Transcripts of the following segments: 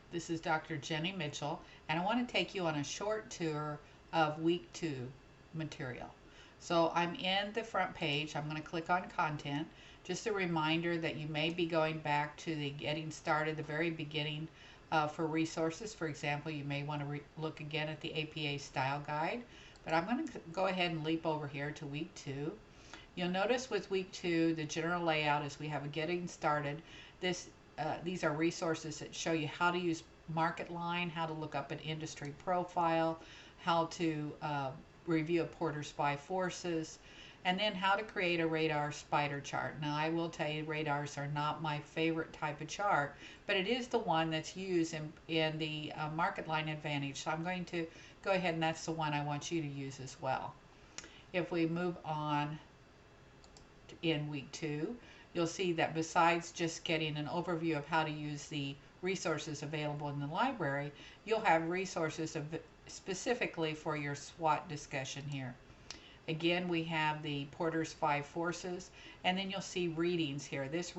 This is Dr. Jenny Mitchell, and I want to take you on a short tour of week 2 material. So I'm in the front page. I'm going to click on content. Just a reminder that you may be going back to the getting started, the very beginning for resources. For example, you may want to look again at the APA style guide, but I'm going to go ahead and leap over here to week 2. You'll notice with week 2, the general layout is we have a getting started. These are resources that show you how to use MarketLine, how to look up an industry profile, how to review a Porter's Five Forces, and then how to create a radar spider chart. Now, I will tell you, radars are not my favorite type of chart, but it is the one that's used in the MarketLine Advantage. So I'm going to go ahead, and that's the one I want you to use as well. If we move on in week 2, you'll see that besides just getting an overview of how to use the resources available in the library, you'll have resources specifically for your SWOT discussion here. Again, we have the Porter's Five Forces, and then you'll see readings here. This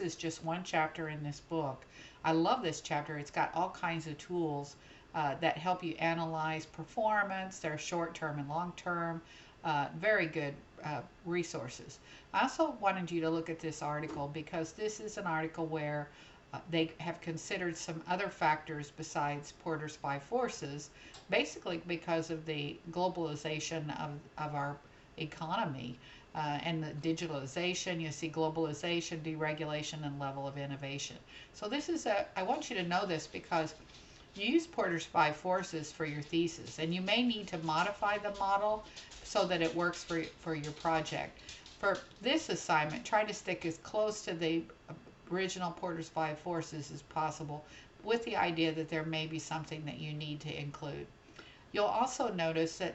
is just one chapter in this book. I love this chapter. It's got all kinds of tools that help you analyze performance. They're short-term and long-term. Very good resources. I also wanted you to look at this article because this is an article where they have considered some other factors besides Porter's Five Forces, basically because of the globalization of our economy and the digitalization. You see globalization, deregulation, and level of innovation. So this is I want you to know this because you use Porter's Five Forces for your thesis, and you may need to modify the model so that it works for your project. For this assignment, try to stick as close to the original Porter's Five Forces as possible, with the idea that there may be something that you need to include. You'll also notice that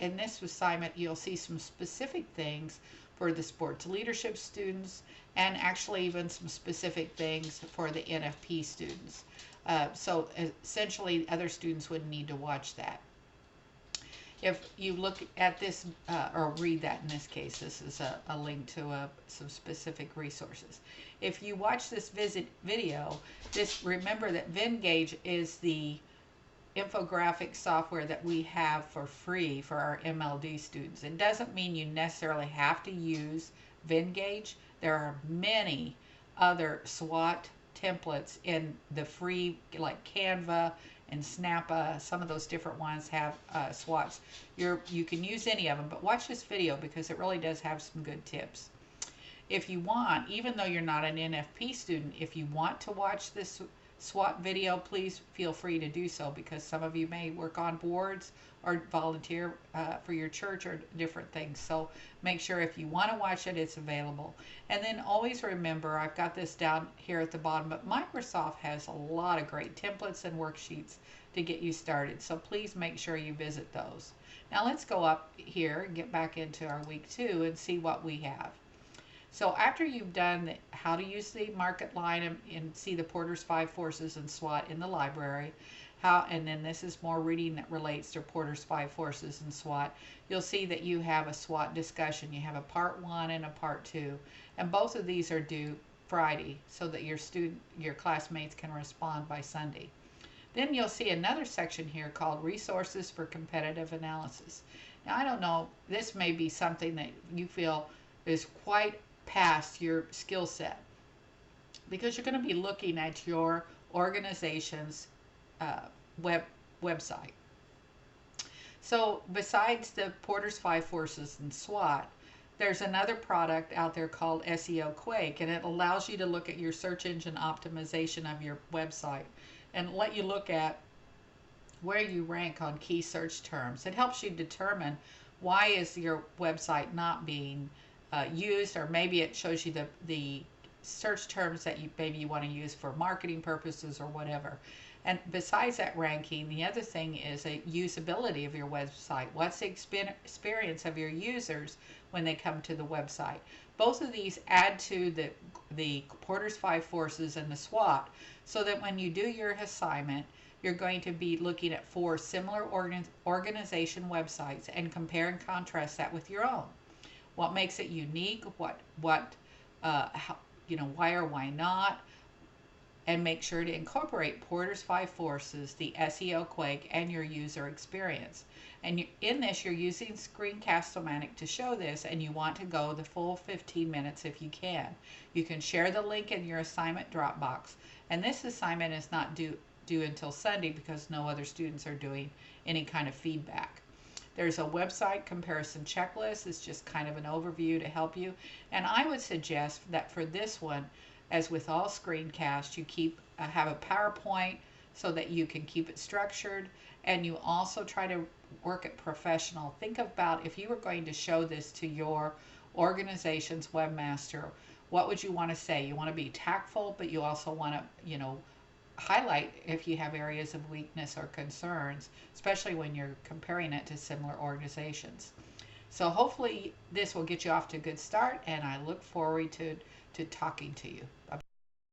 in this assignment, you'll see some specific things for the sports leadership students, and actually even some specific things for the NFP students. So essentially, other students would need to watch that. If you look at this, or read that in this case, this is a link to some specific resources. If you watch this video, remember that VenGauge is the infographic software that we have for free for our MLD students. It doesn't mean you necessarily have to use VenGauge. There are many other SWOT templates in the free, like Canva and Snappa. Some of those different ones have SWOTs. You can use any of them, but watch this video because it really does have some good tips. If you want, even though you're not an NFP student, if you want to watch this SWOT video, please feel free to do so, because some of you may work on boards or volunteer for your church or different things. So make sure if you want to watch it, it's available. And then always remember, I've got this down here at the bottom, but Microsoft has a lot of great templates and worksheets to get you started. So please make sure you visit those. Now let's go up here and get back into our week 2 and see what we have. So after you've done how to use the MarketLine and see the Porter's Five Forces and SWOT in the library, and then this is more reading that relates to Porter's Five Forces and SWOT, you'll see that you have a SWOT discussion. You have a part 1 and a part 2, and both of these are due Friday so that your classmates can respond by Sunday. Then you'll see another section here called Resources for Competitive Analysis. Now, I don't know, this may be something that you feel is quite past your skill set, because you're going to be looking at your organization's website. So besides the Porter's Five Forces and SWOT, there's another product out there called SEO Quake, and it allows you to look at your search engine optimization of your website and let you look at where you rank on key search terms. It helps you determine why is your website not being used, or maybe it shows you the search terms that maybe you want to use for marketing purposes or whatever. And besides that ranking, the other thing is a usability of your website. What's the experience of your users when they come to the website? Both of these add to the Porter's Five Forces and the SWOT, so that when you do your assignment, you're going to be looking at 4 similar organization websites and compare and contrast that with your own. What makes it unique? How, why or why not? and make sure to incorporate Porter's 5 Forces, the SEO Quake, and your user experience. And in this, you're using Screencast-O-Matic to show this, and you want to go the full 15 minutes if you can. You can share the link in your assignment Dropbox, and this assignment is not due until Sunday because no other students are doing any kind of feedback. There's a website comparison checklist. It's just kind of an overview to help you. And I would suggest that for this one, as with all screencasts, you have a PowerPoint so that you can keep it structured, and you also try to work it professional. Think about if you were going to show this to your organization's webmaster, what would you want to say? You want to be tactful, but you also want to, highlight if you have areas of weakness or concerns, especially when you're comparing it to similar organizations. So hopefully this will get you off to a good start, and I look forward to talking to you. Bye-bye.